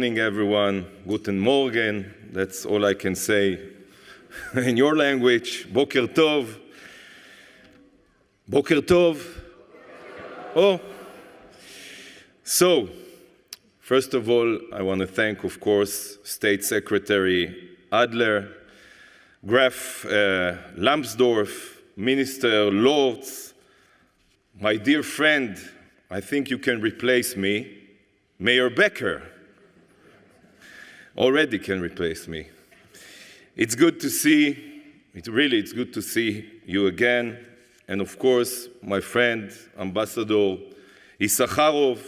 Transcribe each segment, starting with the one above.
morning, everyone. Guten Morgen. That's all I can say in your language. Boker Tov. Boker Tov. Oh. So, first of all, I want to thank, of course, State Secretary Adler, Graf Lambsdorff, Minister Lorz, my dear friend, I think you can replace me, Mayor Becker. Already can replace me. It's good to see, it's good to see you again. And of course, my friend, Ambassador Issacharov,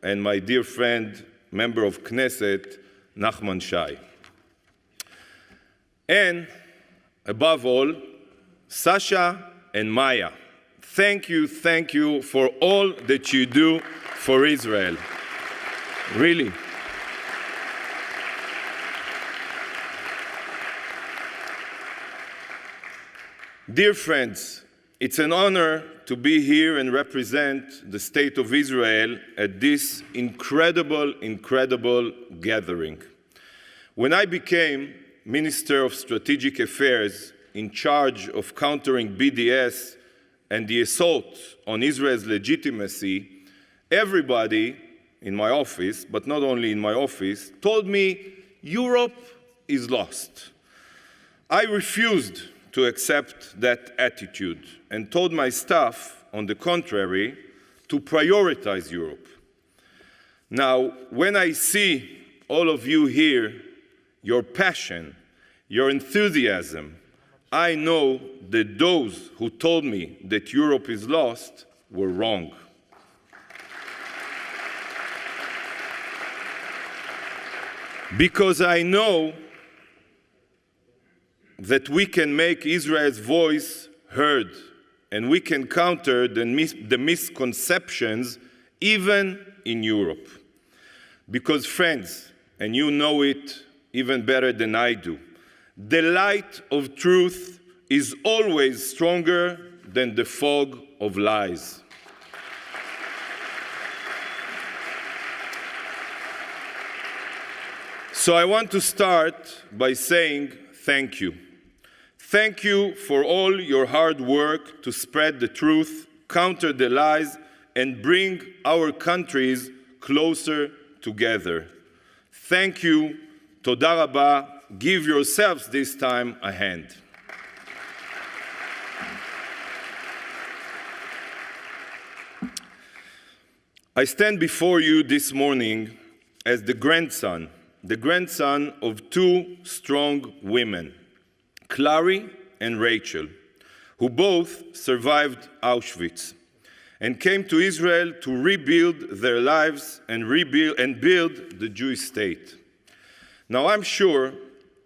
and my dear friend, member of Knesset, Nachman Shai. And above all, Sasha and Maya. Thank you for all that you do for Israel. Really. Dear friends, it's an honor to be here and represent the State of Israel at this incredible gathering. When I became Minister of Strategic Affairs in charge of countering BDS and the assault on Israel's legitimacy, everybody in my office, but not only in my office, told me Europe is lost. I refused to accept that attitude and told my staff, on the contrary, to prioritize Europe. Now, when I see all of you here, your passion, your enthusiasm, I know that those who told me that Europe is lost were wrong. Because I know that we can make Israel's voice heard, and we can counter the misconceptions even in Europe. Because friends, and you know it even better than I do, the light of truth is always stronger than the fog of lies. So I want to start by saying thank you. Thank you for all your hard work to spread the truth, counter the lies, and bring our countries closer together. Thank you. Toda Rabba. Give yourselves this time a hand. I stand before you this morning as the grandson of two strong women, Clary and Rachel, who both survived Auschwitz and came to Israel to rebuild their lives and build the Jewish state. Now, I'm sure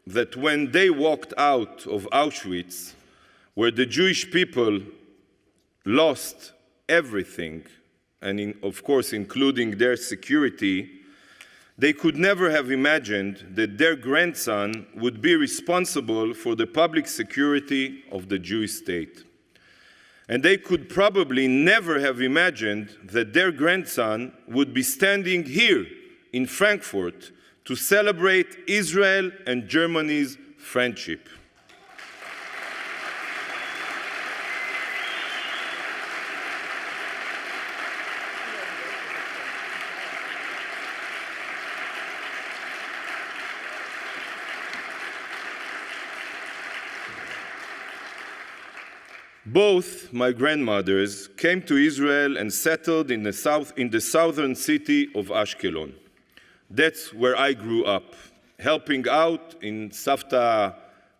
that when they walked out of Auschwitz, where the Jewish people lost everything, and of course including their security, they could never have imagined that their grandson would be responsible for the public security of the Jewish state. And they could probably never have imagined that their grandson would be standing here in Frankfurt to celebrate Israel and Germany's friendship. Both my grandmothers came to Israel and settled in the southern city of Ashkelon. That's where I grew up, helping out in Savta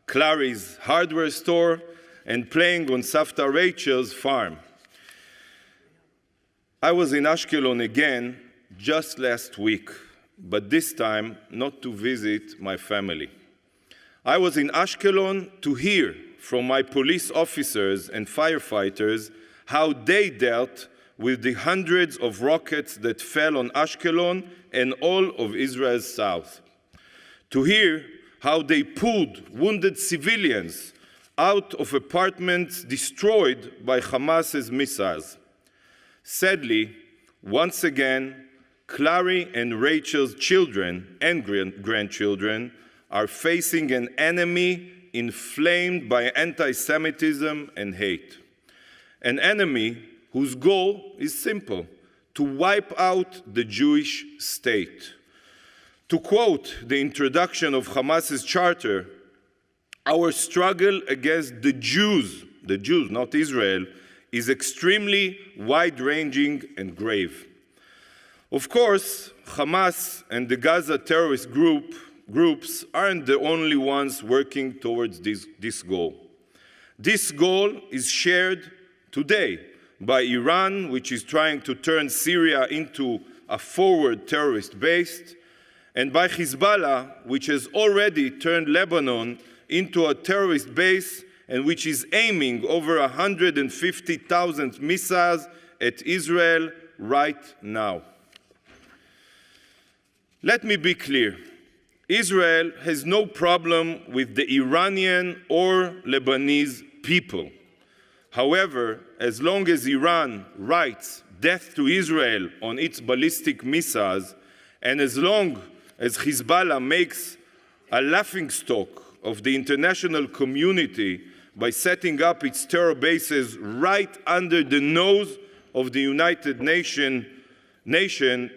Clary's hardware store and playing on Savta Rachel's farm. I was in Ashkelon again just last week, but this time not to visit my family. I was in Ashkelon to hear from my police officers and firefighters how they dealt with the hundreds of rockets that fell on Ashkelon and all of Israel's south. To hear how they pulled wounded civilians out of apartments destroyed by Hamas's missiles. Sadly, once again, Clary and Rachel's children and grandchildren are facing an enemy inflamed by anti-Semitism and hate. An enemy whose goal is simple: to wipe out the Jewish state. To quote the introduction of Hamas's charter, our struggle against the Jews, not Israel, is extremely wide-ranging and grave. Of course, Hamas and the Gaza terrorist groups aren't the only ones working towards this goal. This goal is shared today by Iran, which is trying to turn Syria into a forward terrorist base, and by Hezbollah, which has already turned Lebanon into a terrorist base and which is aiming over 150,000 missiles at Israel right now. Let me be clear. Israel has no problem with the Iranian or Lebanese people. However, as long as Iran writes death to Israel on its ballistic missiles, and as long as Hezbollah makes a laughingstock of the international community by setting up its terror bases right under the nose of the United Nations,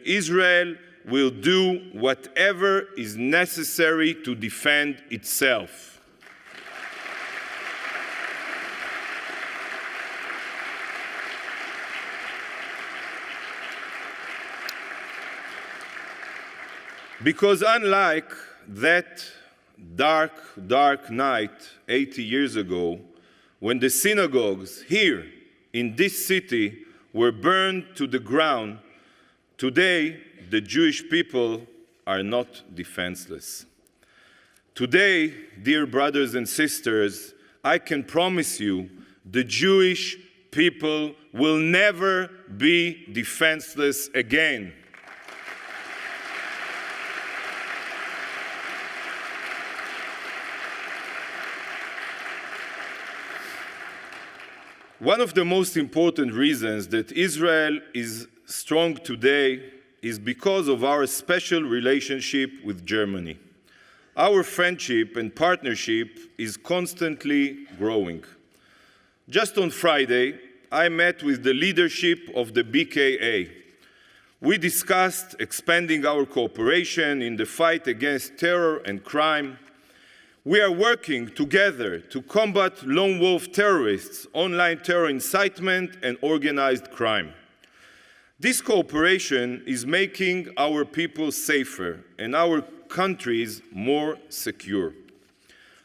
Israel will do whatever is necessary to defend itself. Because unlike that dark night 80 years ago, when the synagogues here in this city were burned to the ground, today the Jewish people are not defenseless. Today, dear brothers and sisters, I can promise you the Jewish people will never be defenseless again. One of the most important reasons that Israel is strong today is because of our special relationship with Germany. Our friendship and partnership is constantly growing. Just on Friday, I met with the leadership of the BKA. We discussed expanding our cooperation in the fight against terror and crime. We are working together to combat lone wolf terrorists, online terror incitement, and organized crime. This cooperation is making our people safer and our countries more secure.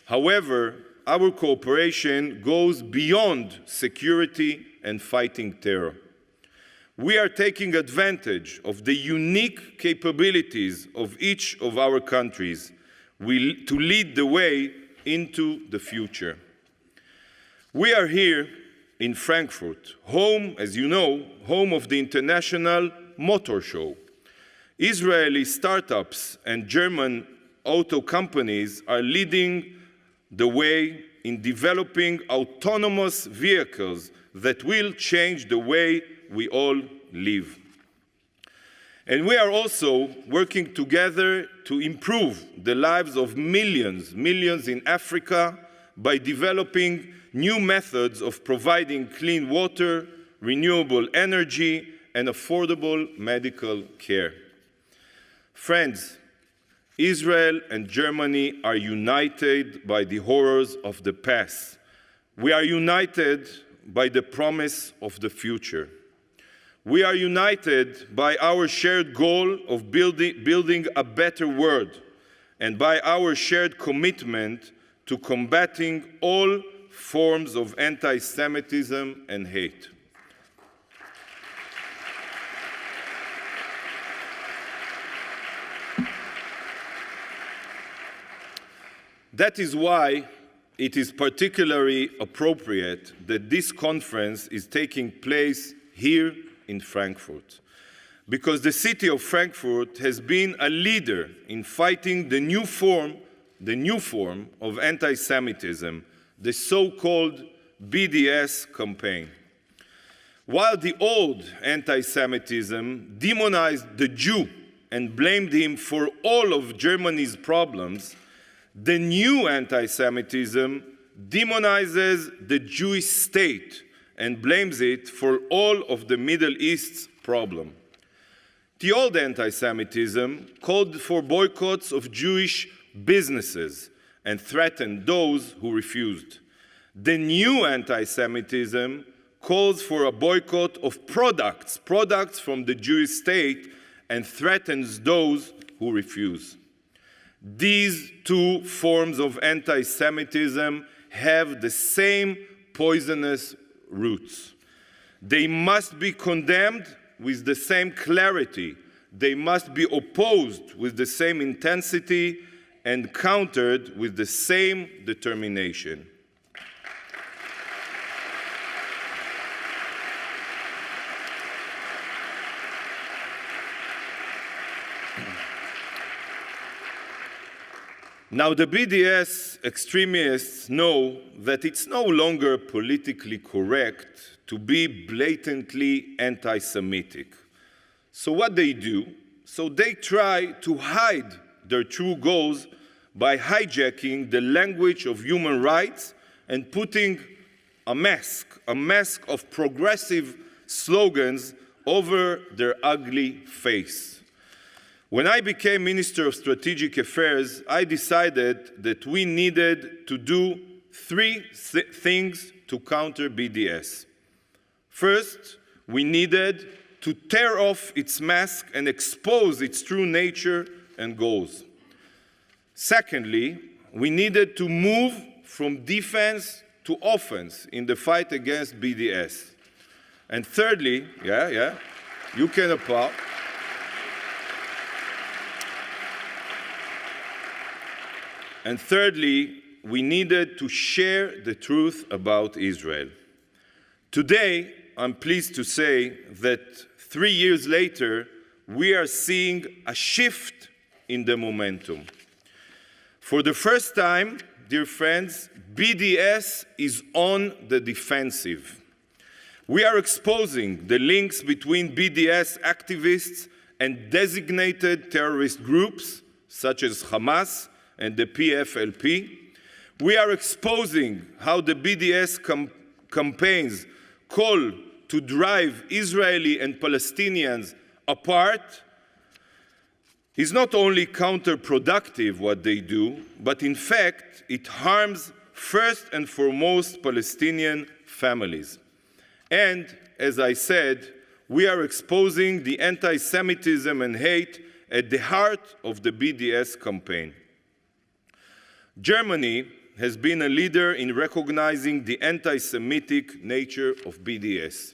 However, our cooperation goes beyond security and fighting terror. We are taking advantage of the unique capabilities of each of our countries to lead the way into the future. We are here in Frankfurt, home, as you know, home of the International Motor Show. Israeli startups and German auto companies are leading the way in developing autonomous vehicles that will change the way we all live. And we are also working together to improve the lives of millions in Africa by developing new methods of providing clean water, renewable energy, and affordable medical care. Friends, Israel and Germany are united by the horrors of the past. We are united by the promise of the future. We are united by our shared goal of building a better world and by our shared commitment to combating all forms of anti-Semitism and hate. That is why it is particularly appropriate that this conference is taking place here in Frankfurt, because the city of Frankfurt has been a leader in fighting the new form of anti-Semitism, the so-called BDS campaign. While the old anti-Semitism demonized the Jew and blamed him for all of Germany's problems, the new anti-Semitism demonizes the Jewish state and blames it for all of the Middle East's problem. The old anti-Semitism called for boycotts of Jewish businesses and threatened those who refused. The new anti-Semitism calls for a boycott of products from the Jewish state, and threatens those who refuse. These two forms of anti-Semitism have the same poisonous roots. They must be condemned with the same clarity. They must be opposed with the same intensity and countered with the same determination. Now, the BDS extremists know that it's no longer politically correct to be blatantly anti-Semitic. So what they do, they try to hide their true goals by hijacking the language of human rights and putting a mask of progressive slogans over their ugly face. When I became Minister of Strategic Affairs, I decided that we needed to do three things to counter BDS. First, we needed to tear off its mask and expose its true nature and goals. Secondly, we needed to move from defense to offense in the fight against BDS. And thirdly, you can applaud. And thirdly, we needed to share the truth about Israel. Today, I'm pleased to say that 3 years later, we are seeing a shift in the momentum. For the first time, dear friends, BDS is on the defensive. We are exposing the links between BDS activists and designated terrorist groups, such as Hamas and the PFLP. We are exposing how the BDS campaigns call to drive Israeli and Palestinians apart. It's not only counterproductive what they do, but in fact, it harms first and foremost Palestinian families. And, as I said, we are exposing the anti-Semitism and hate at the heart of the BDS campaign. Germany has been a leader in recognizing the anti-Semitic nature of BDS.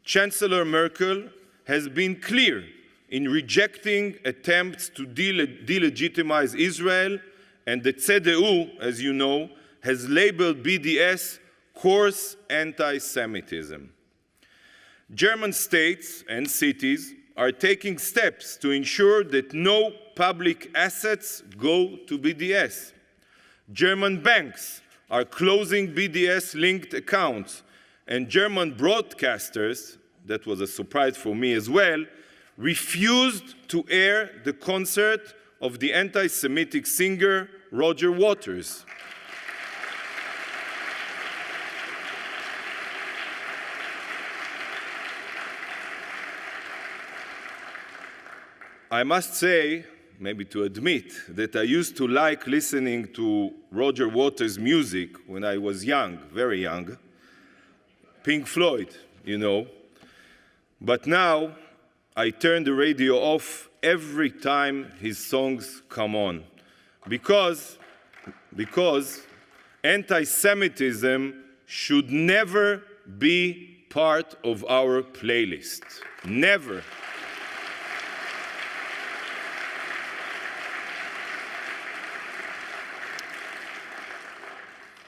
Chancellor Merkel has been clear in rejecting attempts to delegitimize Israel, and the CDU, as you know, has labeled BDS coarse anti-Semitism. German states and cities are taking steps to ensure that no public assets go to BDS. German banks are closing BDS-linked accounts, and German broadcasters, that was a surprise for me as well, refused to air the concert of the anti-Semitic singer Roger Waters. I must say, maybe to admit, that I used to like listening to Roger Waters' music when I was young, very young. Pink Floyd, you know. But now, I turn the radio off every time his songs come on. Because anti-Semitism should never be part of our playlist. Never.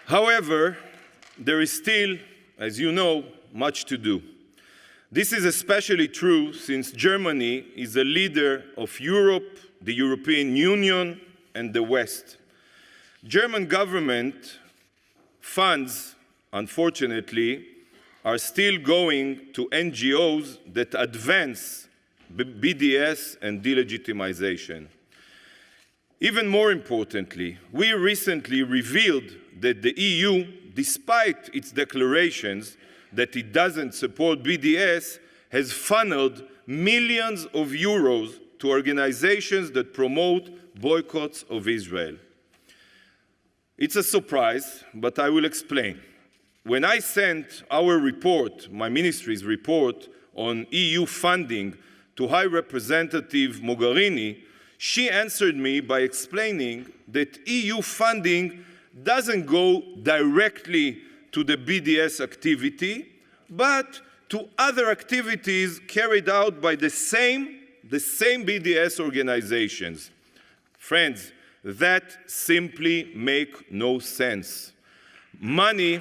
However, there is still, as you know, much to do. This is especially true since Germany is a leader of Europe, the European Union, and the West. German government funds, unfortunately, are still going to NGOs that advance BDS and delegitimization. Even more importantly, we recently revealed that the EU, despite its declarations that it doesn't support BDS, has funneled millions of euros to organizations that promote boycotts of Israel. It's a surprise, but I will explain. When I sent our report, my ministry's report, on EU funding to High Representative Mogherini, she answered me by explaining that EU funding doesn't go directly to the BDS activity, but to other activities carried out by the same BDS organizations. Friends, that simply makes no sense. Money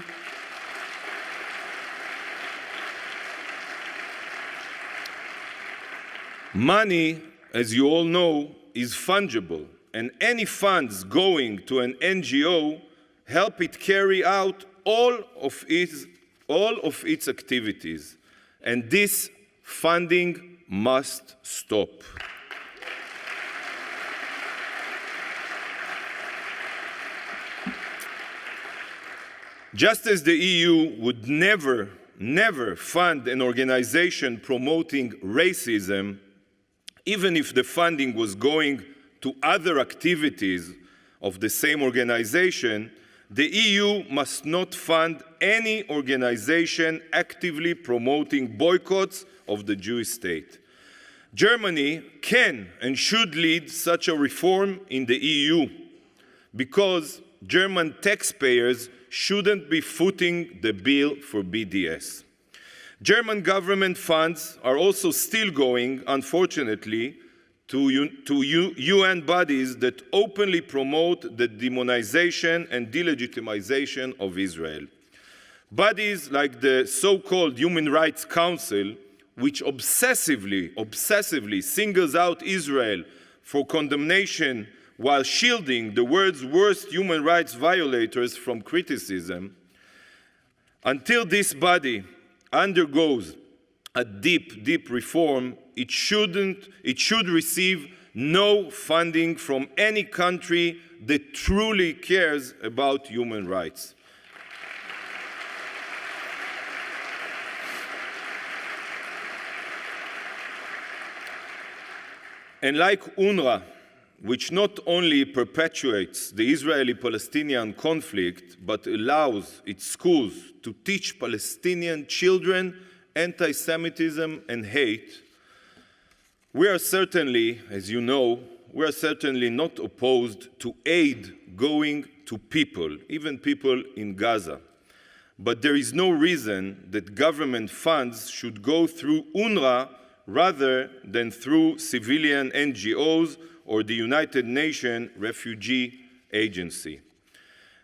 Money, as you all know, is fungible, and any funds going to an NGO help it carry out all of its activities. And this funding must stop. Just as the EU would never fund an organization promoting racism, even if the funding was going to other activities of the same organization, the EU must not fund any organization actively promoting boycotts of the Jewish state. Germany can and should lead such a reform in the EU, because German taxpayers shouldn't be footing the bill for BDS. German government funds are also still going, unfortunately, to UN bodies that openly promote the demonization and delegitimization of Israel. Bodies like the so-called Human Rights Council, which obsessively singles out Israel for condemnation while shielding the world's worst human rights violators from criticism. Until this body undergoes a deep reform, it should receive no funding from any country that truly cares about human rights. And like UNRWA, which not only perpetuates the Israeli-Palestinian conflict, but allows its schools to teach Palestinian children anti-Semitism and hate, we are certainly, as you know, we are certainly not opposed to aid going to people, even people in Gaza. But there is no reason that government funds should go through UNRWA rather than through civilian NGOs or the United Nations Refugee Agency.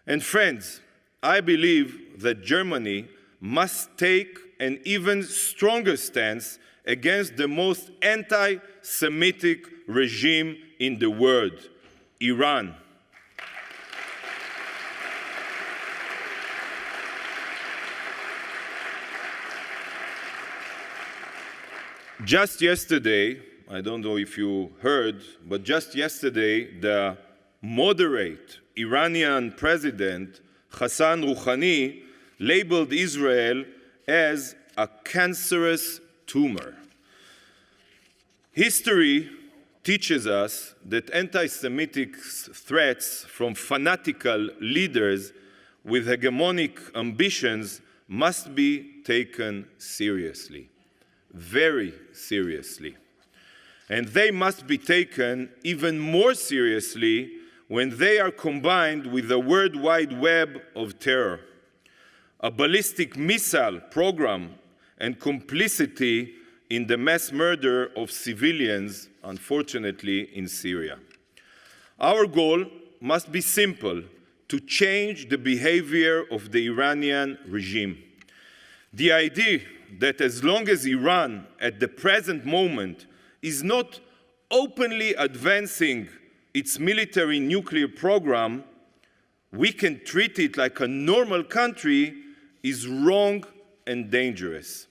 And friends, I believe that Germany must take an even stronger stance against the most anti-Semitic regime in the world, Iran. Just yesterday, I don't know if you heard, but just yesterday, the moderate Iranian president, Hassan Rouhani, labeled Israel as a cancerous tumor. History teaches us that anti-Semitic threats from fanatical leaders with hegemonic ambitions must be taken seriously, very seriously. And they must be taken even more seriously when they are combined with the World Wide Web of terror, a ballistic missile program, and complicity in the mass murder of civilians, unfortunately, in Syria. Our goal must be simple: to change the behavior of the Iranian regime. The idea that as long as Iran, at the present moment, is not openly advancing its military nuclear program, we can treat it like a normal country is wrong and dangerous.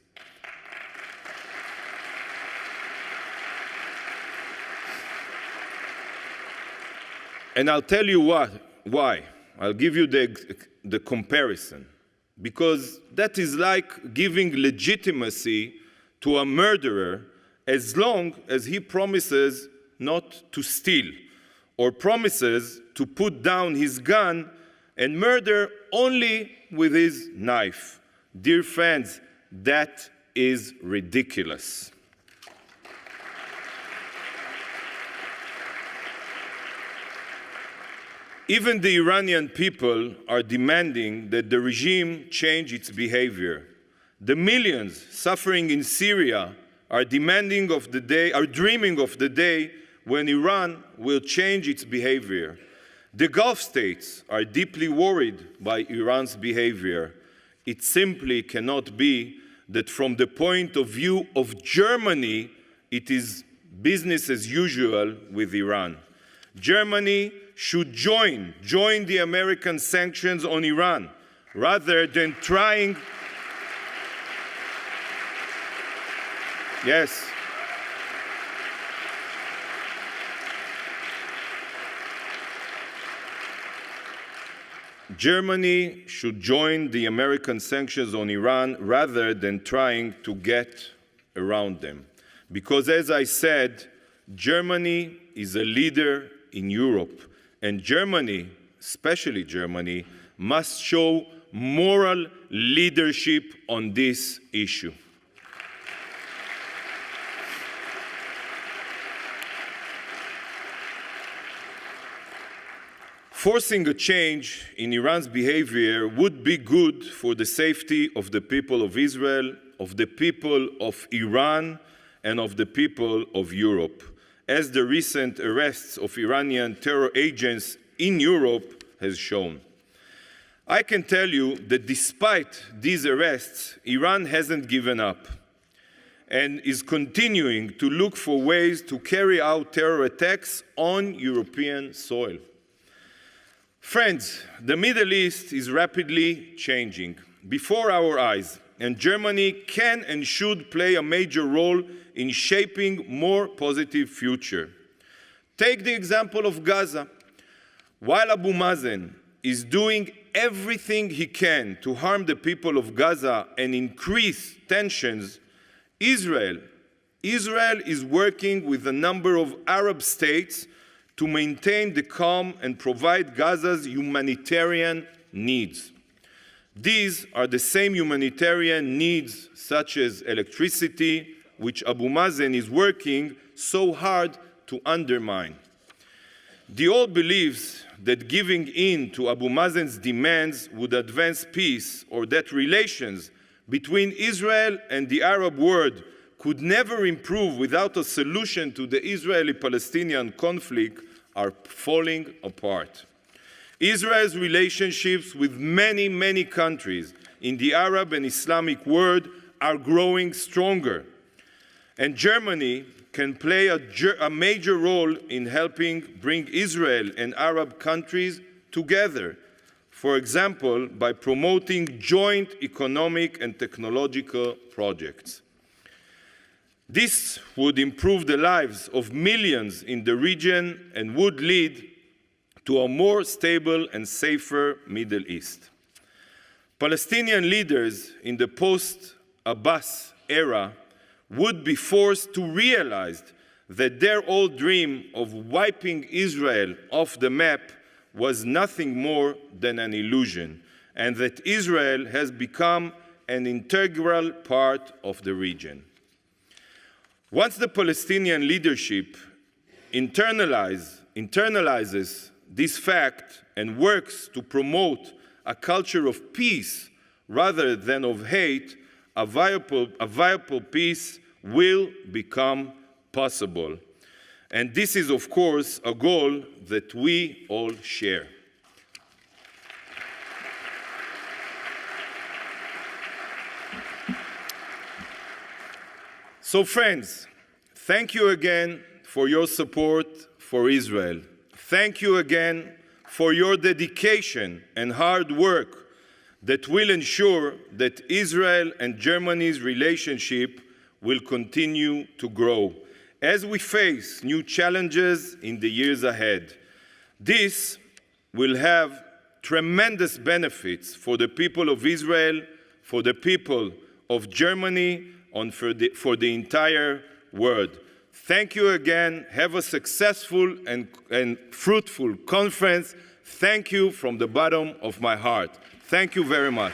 And I'll tell you why. I'll give you the comparison. Because that is like giving legitimacy to a murderer as long as he promises not to steal or promises to put down his gun and murder only with his knife. Dear friends, that is ridiculous. Even the Iranian people are demanding that the regime change its behavior. The millions suffering in Syria are dreaming of the day when Iran will change its behavior. The Gulf states are deeply worried by Iran's behavior. It simply cannot be that from the point of view of Germany, it is business as usual with Iran. Germany should join the American sanctions on Iran rather than trying. Yes. Germany should join the American sanctions on Iran rather than trying to get around them. Because as I said, Germany is a leader in Europe, and Germany, especially Germany, must show moral leadership on this issue. Forcing a change in Iran's behavior would be good for the safety of the people of Israel, of the people of Iran, and of the people of Europe, as the recent arrests of Iranian terror agents in Europe has shown. I can tell you that despite these arrests, Iran hasn't given up and is continuing to look for ways to carry out terror attacks on European soil. Friends, the Middle East is rapidly changing before our eyes, and Germany can and should play a major role in shaping a more positive future. Take the example of Gaza. While Abu Mazen is doing everything he can to harm the people of Gaza and increase tensions, Israel is working with a number of Arab states to maintain the calm and provide Gaza's humanitarian needs. These are the same humanitarian needs, such as electricity, which Abu Mazen is working so hard to undermine. The old believes that giving in to Abu Mazen's demands would advance peace, or that relations between Israel and the Arab world could never improve without a solution to the Israeli-Palestinian conflict, are falling apart. Israel's relationships with many countries in the Arab and Islamic world are growing stronger. And Germany can play a major role in helping bring Israel and Arab countries together, for example, by promoting joint economic and technological projects. This would improve the lives of millions in the region and would lead to a more stable and safer Middle East. Palestinian leaders in the post-Abbas era would be forced to realize that their old dream of wiping Israel off the map was nothing more than an illusion, and that Israel has become an integral part of the region. Once the Palestinian leadership internalizes this fact and works to promote a culture of peace rather than of hate, a viable peace will become possible. And this is, of course, a goal that we all share. So, friends, thank you again for your support for Israel. Thank you again for your dedication and hard work. that will ensure that Israel and Germany's relationship will continue to grow as we face new challenges in the years ahead. This will have tremendous benefits for the people of Israel, for the people of Germany, and for the entire world. Thank you again. Have a successful and fruitful conference. Thank you from the bottom of my heart. Thank you very much.